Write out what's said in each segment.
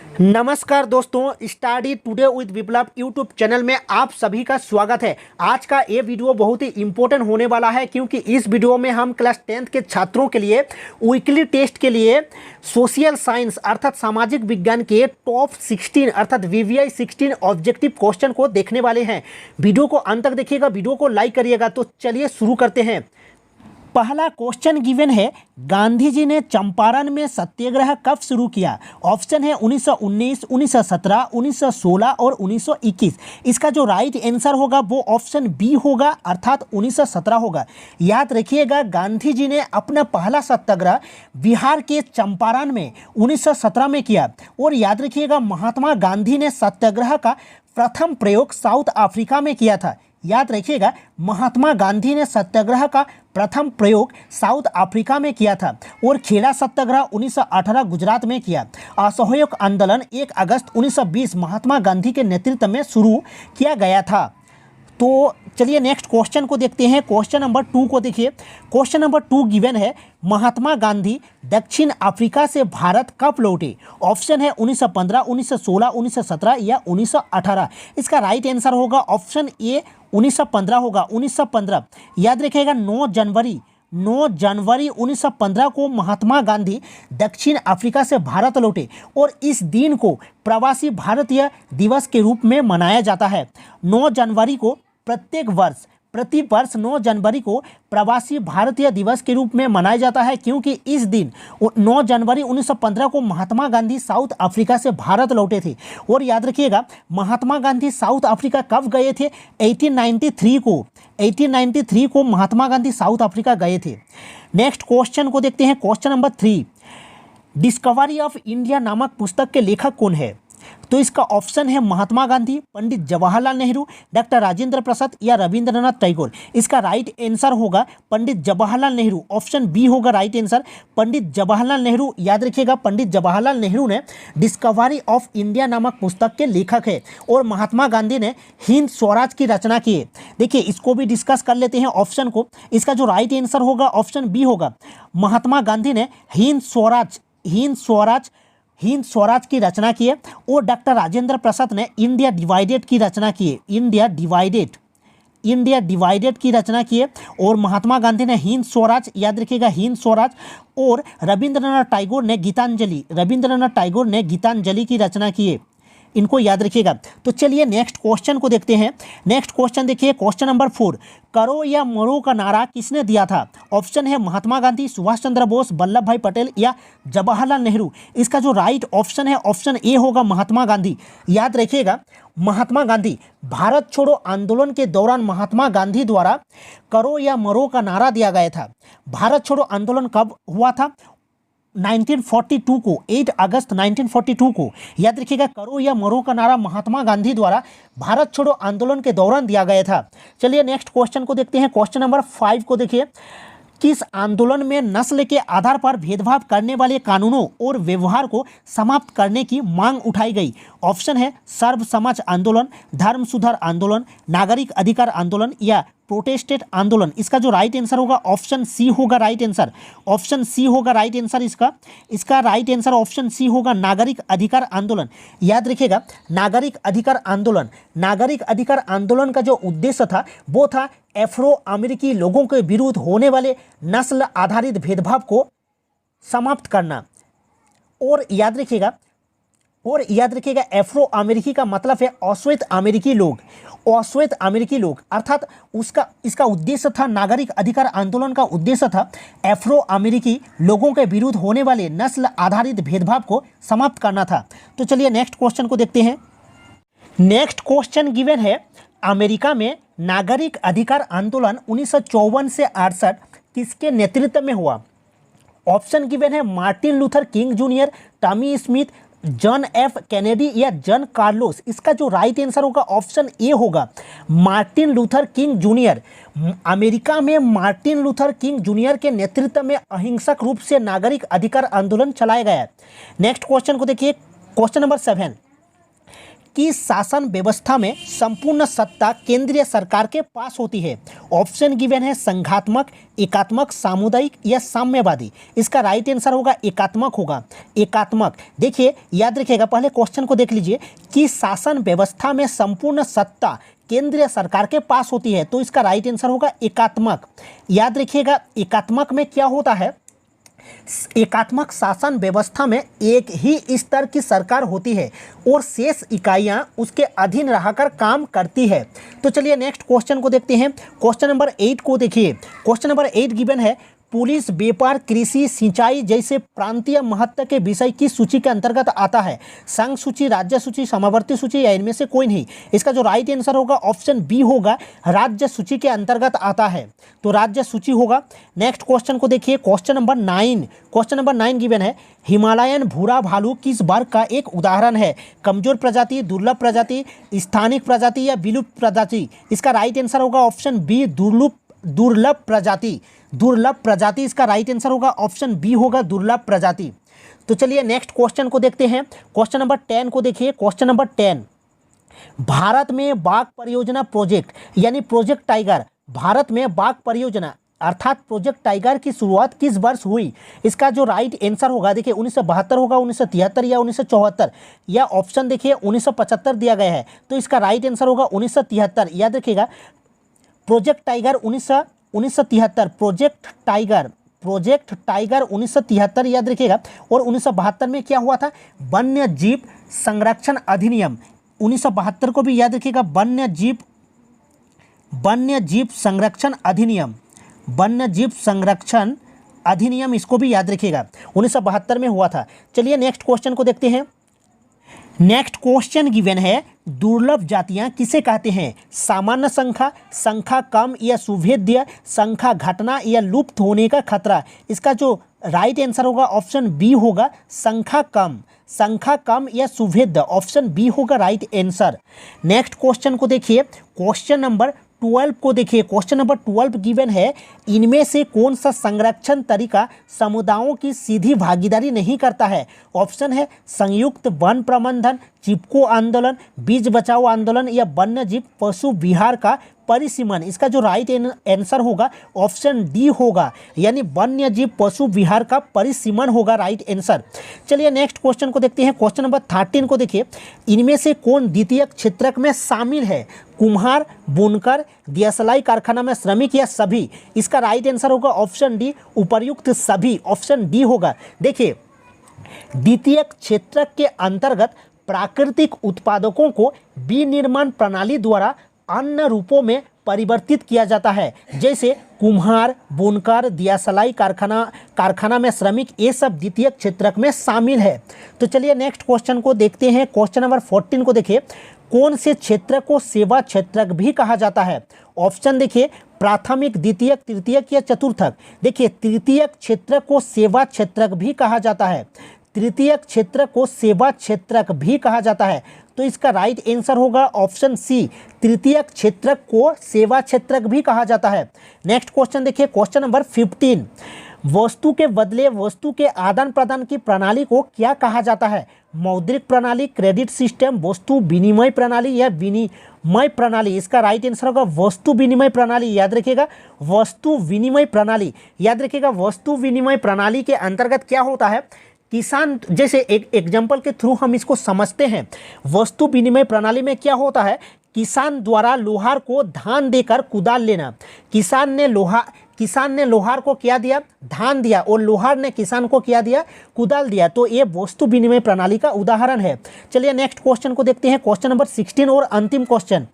नमस्कार दोस्तों, study today with Viplav YouTube channel में आप सभी का स्वागत है। आज का ये वीडियो बहुत ही इम्पोर्टेंट होने वाला है क्योंकि इस वीडियो में हम क्लास 10th के छात्रों के लिए वीकली टेस्ट के लिए सोशल साइंस अर्थात सामाजिक विज्ञान के टॉप 16 अर्थात VVI 16 ऑब्जेक्टिव क्वेश्चन को देखने वाले हैं। वीडियो को अंत तक देखिएगा, वीडियो को लाइक करिएगा। तो चलिए शुरू करते हैं। पहला क्वेश्चन गिवन है, गांधी जी ने चंपारण में सत्याग्रह कब शुरू किया? ऑप्शन है 1919, 1917, 1916 और 1921। इसका जो राइट आंसर होगा वो ऑप्शन बी होगा अर्थात 1917 होगा। याद रखिएगा, गांधी जी ने अपना पहला सत्याग्रह बिहार के चंपारण में 1917 में किया। और याद रखिएगा, महात्मा गांधी ने सत्याग्रह का प्रथम प्रयोग साउथ अफ्रीका में किया था। याद रखिएगा, महात्मा गांधी ने सत्याग्रह का प्रथम प्रयोग साउथ अफ्रीका में किया था। और खेड़ा सत्याग्रह 1918 गुजरात में किया। असहयोग आंदोलन 1 अगस्त 1920 महात्मा गांधी के नेतृत्व में शुरू किया गया था। तो चलिए नेक्स्ट क्वेश्चन को देखते हैं। क्वेश्चन नंबर 2 को देखिए। क्वेश्चन नंबर 2 गिवन है, महात्मा गांधी दक्षिण अफ्रीका से भारत कब लौटे? ऑप्शन है 1915, 1916, 1917 या 1918। इसका राइट आंसर होगा ऑप्शन ए 1915 होगा। 1915 याद रखिएगा, 9 जनवरी 1915 को महात्मा गांधी दक्षिण अफ्रीका से भारत लौटे और इस दिन को प्रवासी भारतीय दिवस के रूप में मनाया जाता है। 9 जनवरी को प्रति वर्ष 9 जनवरी को प्रवासी भारतीय दिवस के रूप में मनाया जाता है क्योंकि इस दिन 9 जनवरी 1915 को महात्मा गांधी साउथ अफ्रीका से भारत लौटे थे। और याद रखिएगा, महात्मा गांधी साउथ अफ्रीका कब गए थे? 1893 को महात्मा गांधी साउथ अफ्रीका गए थे। नेक्स्ट क्वेश्चन को देखते हैं। Question number 3, discovery of India नामक पुस्तक के लेखक कौन है? तो इसका ऑप्शन है महात्मा गांधी, पंडित जवाहरलाल नेहरू, डॉक्टर राजेंद्र प्रसाद या रविंद्रनाथ टैगोर। इसका राइट आंसर होगा पंडित जवाहरलाल नेहरू। ऑप्शन बी होगा राइट आंसर, पंडित जवाहरलाल नेहरू। याद रखिएगा, पंडित जवाहरलाल नेहरू ने डिस्कवरी ऑफ इंडिया नामक पुस्तक के लेखक है और महात्मा गांधी ने हिंद स्वराज की रचना की है। देखिए, इसको भी डिस्कस कर लेते हैं ऑप्शन को। इसका जो राइट आंसर होगा ऑप्शन बी होगा। महात्मा गांधी ने हिंद स्वराज की रचना की है और डॉक्टर राजेंद्र प्रसाद ने इंडिया डिवाइडेड की रचना की है। इंडिया डिवाइडेड की रचना की है और महात्मा गांधी ने हिंद स्वराज, याद रखिएगा हिंद स्वराज। और रविंद्रनाथ टैगोर ने गीतांजलि की रचना की है। इनको याद रखिएगा। तो चलिए नेक्स्ट क्वेश्चन को देखते हैं। नेक्स्ट क्वेश्चन देखिए, क्वेश्चन नंबर 4, करो या मरो का नारा किसने दिया था? ऑप्शन है महात्मा गांधी, सुभाष चंद्र बोस, वल्लभ भाई पटेल या जवाहरलाल नेहरू। इसका जो राइट ऑप्शन है ऑप्शन ए होगा महात्मा गांधी। याद रखिएगा, महात्मा गांधी भारत छोड़ो आंदोलन के दौरान महात्मा गांधी द्वारा करो या मरो का नारा दिया गया था। भारत छोड़ो आंदोलन कब हुआ था? 1942 को, 8 अगस्त 1942 को। याद रखिएगा, करो या मरो का नारा महात्मा गांधी द्वारा भारत छोड़ो आंदोलन के दौरान दिया गया था। चलिए नेक्स्ट क्वेश्चन को देखते हैं। क्वेश्चन नंबर 5 को देखिए, किस आंदोलन में नस्ल के आधार पर भेदभाव करने वाले कानूनों और व्यवहार को समाप्त करने की मांग उठाई गई? ऑप्शन है सर्व समाज आंदोलन, धर्म सुधार आंदोलन, नागरिक अधिकार आंदोलन या प्रोटेस्टेंट आंदोलन। इसका जो राइट आंसर होगा ऑप्शन सी होगा राइट आंसर। ऑप्शन सी होगा राइट आंसर। इसका राइट आंसर ऑप्शन सी होगा नागरिक अधिकार आंदोलन। याद रखिएगा, नागरिक अधिकार आंदोलन का जो उद्देश्य था वो था अफ्रो अमेरिकी लोगों के विरुद्ध होने वाले नस्ल आधारित भेदभाव को समाप्त करना। और याद रखिएगा, अफ्रो अमेरिकी का मतलब है अश्वेत अमेरिकी लोग अर्थात इसका उद्देश्य था, नागरिक अधिकार आंदोलन का उद्देश्य था अफ्रो अमेरिकी लोगों के विरुद्ध होने वाले नस्ल आधारित भेदभाव को समाप्त करना था। तो चलिए नेक्स्ट क्वेश्चन को देखते हैं। नेक्स्ट क्वेश्चन गिवन है, अमेरिका में नागरिक अधिकार आंदोलन 1954 से 68 किसके नेतृत्व में हुआ? ऑप्शन गिवन है Martin Luther king junior, Tommy Smith, John F Kennedy या जॉन कार्लोस। इसका जो राइट आंसर होगा ऑप्शन ए होगा Martin Luther king junior. America में मार्टिन लूथर किंग जूनियर के नेतृत्व में अहिंसक रूप से नागरिक अधिकार आंदोलन चलाया गया। नेक्स्ट क्वेश्चन को देखिए। क्वेश्चन नंबर 7, किस शासन व्यवस्था में संपूर्ण सत्ता केंद्रीय सरकार के पास होती है? ऑप्शन गिवन है संघात्मक, एकात्मक, सामुदायिक या साम्यवादी। इसका राइट आंसर होगा एकात्मक होगा, एकात्मक। देखिए याद रखिएगा, पहले क्वेश्चन को देख लीजिए कि शासन व्यवस्था में संपूर्ण सत्ता केंद्रीय सरकार के पास होती है, तो इसका राइट आंसर होगा एकात्मक। याद रखिएगा एकात्मक में क्या होता है, एकात्मक शासन व्यवस्था में एक ही स्तर की सरकार होती है और शेष इकाइयां उसके अधीन रहकर काम करती है। तो चलिए नेक्स्ट क्वेश्चन को देखते हैं। क्वेश्चन नंबर 8 को देखिए। क्वेश्चन नंबर 8 गिवन है पुलिस, व्यापार, कृषि, सिंचाई जैसे प्रांतीय महत्व के विषय की सूची के अंतर्गत आता है? संघ सूची, राज्य सूची, समवर्ती सूची या इनमें से कोई नहीं। इसका जो राइट आंसर होगा ऑप्शन बी होगा, राज्य सूची के अंतर्गत आता है, तो राज्य सूची होगा। नेक्स्ट क्वेश्चन को देखिए। Question number 9। Question number 9 given है हिमालयन भूरा भालू किस वर्ग का एक उदाहरण है? कमजोर प्रजाति, दुर्लभ प्रजाति, स्थानिक प्रजाति या विलुप्त प्रजाति। इसका राइट आंसर होगा ऑप्शन बी, दुर्लभ प्रजाति। दुर्लभ प्रजाति इसका राइट आंसर होगा, ऑप्शन बी होगा दुर्लभ प्रजाति। तो चलिए नेक्स्ट क्वेश्चन को देखते हैं। क्वेश्चन नंबर 10 को देखिए। क्वेश्चन नंबर 10, भारत में बाघ परियोजना प्रोजेक्ट यानी प्रोजेक्ट टाइगर, भारत में बाघ परियोजना अर्थात प्रोजेक्ट टाइगर की शुरुआत किस वर्ष हुई? इसका जो राइट आंसर होगा देखिए 1972 होगा, 1973 या 1974, या ऑप्शन देखिए 1975 दिया गया है, तो इसका राइट आंसर होगा 1973। याद रखिएगा प्रोजेक्ट टाइगर 1973, प्रोजेक्ट टाइगर 1973 याद रखिएगा। और 1972 में क्या हुआ था? वन्य जीव संरक्षण अधिनियम 1972 को भी याद रखिएगा, वन्य जीव संरक्षण अधिनियम इसको भी याद रखिएगा, 1972 में हुआ था। चलिए नेक्स्ट क्वेश्चन को देखते हैं। नेक्स्ट क्वेश्चन गिवन है दुर्लभ जातियां किसे कहते हैं? सामान्य संख्या, संख्या कम या सुभेद्य, संख्या घटना या लुप्त होने का खतरा। इसका जो राइट आंसर होगा ऑप्शन बी होगा संख्या कम या सुभेद्य, ऑप्शन बी होगा राइट आंसर। नेक्स्ट क्वेश्चन को देखिए। क्वेश्चन नंबर 12 को देखिए। क्वेश्चन नंबर 12 गिवन है इनमें से कौन सा संरक्षण तरीका समुदायों की सीधी भागीदारी नहीं करता है? ऑप्शन है संयुक्त वन प्रबंधन, चिपको आंदोलन, बीज बचाओ आंदोलन या वन्य जीव पशु विहार का परिसीमन। इसका जो राइट आंसर होगा ऑप्शन डी होगा, यानी वन्य जीव पशु विहार का परिसीमन होगा राइट आंसर। चलिए नेक्स्ट क्वेश्चन को देखते हैं। क्वेश्चन नंबर 13 को देखिए। इनमें से कौन द्वितीयक क्षेत्रक में शामिल है? कुम्हार, बुनकर, दियासलाई कारखाना में श्रमिक या सभी। इसका राइट आंसर होगा ऑप्शन डी उपर्युक्त सभी, ऑप्शन डी होगा। देखिए द्वितीयक क्षेत्रक के अंतर्गत प्राकृतिक उत्पादकों को विनिर्माण प्रणाली द्वारा अन्य रूपों में परिवर्तित किया जाता है, जैसे कुम्हार, बुनकर, दियासलाई कारखाना में श्रमिक, ये सब द्वितीयक क्षेत्रक में शामिल है। तो चलिए नेक्स्ट क्वेश्चन को देखते हैं। क्वेश्चन नंबर 14 को देखिए। कौन से क्षेत्र को सेवा क्षेत्रक भी कहा जाता है? ऑप्शन देखिए प्राथमिक, द्वितीयक, तृतीयक या चतुर्थक। देखिए तृतीयक क्षेत्र को सेवा क्षेत्रक भी कहा जाता है, तृतीयक क्षेत्र को सेवा क्षेत्रक भी कहा जाता है, तो इसका राइट आंसर होगा ऑप्शन सी, तृतीयक क्षेत्रक को सेवा क्षेत्रक भी कहा जाता है। नेक्स्ट क्वेश्चन देखिए। क्वेश्चन नंबर 15, वस्तु के बदले वस्तु के आदान प्रदान की प्रणाली को क्या कहा जाता है? मौद्रिक प्रणाली, क्रेडिट सिस्टम, वस्तु विनिमय प्रणाली या विनिमय प्रणाली। इसका राइट आंसर होगा वस्तु विनिमय प्रणाली। याद रखिएगा वस्तु विनिमय प्रणाली। याद रखिएगा वस्तु विनिमय प्रणाली के अंतर्गत क्या होता है? किसान, जैसे एक एग्जाम्पल के थ्रू हम इसको समझते हैं। वस्तु विनिमय प्रणाली में क्या होता है? किसान द्वारा लोहार को धान देकर कुदाल लेना। किसान ने लोहार को क्या दिया? धान दिया, और लोहार ने किसान को क्या दिया? कुदाल दिया। तो ये वस्तु विनिमय प्रणाली का उदाहरण है। चलिए नेक्स्ट क्वेश्चन को देखते हैं। क्वेश्चन नंबर 16 और अंतिम क्वेश्चन।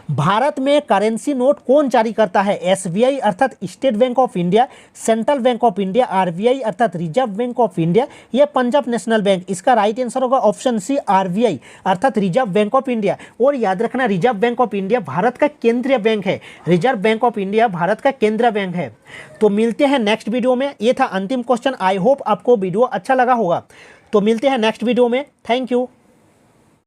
भारत में करेंसी नोट कौन जारी करता है? एसबीआई अर्थात state bank of India, central bank of India, RBI अर्थात रिजर्व बैंक ऑफ इंडिया या पंजाब नेशनल बैंक। इसका राइट आंसर होगा ऑप्शन सी, आरबीआई अर्थात रिजर्व बैंक ऑफ इंडिया। और याद रखना reserve bank of India Bharat का केंद्रीय बैंक है, reserve bank of India Bharat का केंद्रीय बैंक है। तो मिलते हैं नेक्स्ट वीडियो में। ये था अंतिम क्वेश्चन। आई होप आपको वीडियो अच्छा लगा होगा। तो मिलते हैं नेक्स्ट वीडियो में। Thank you.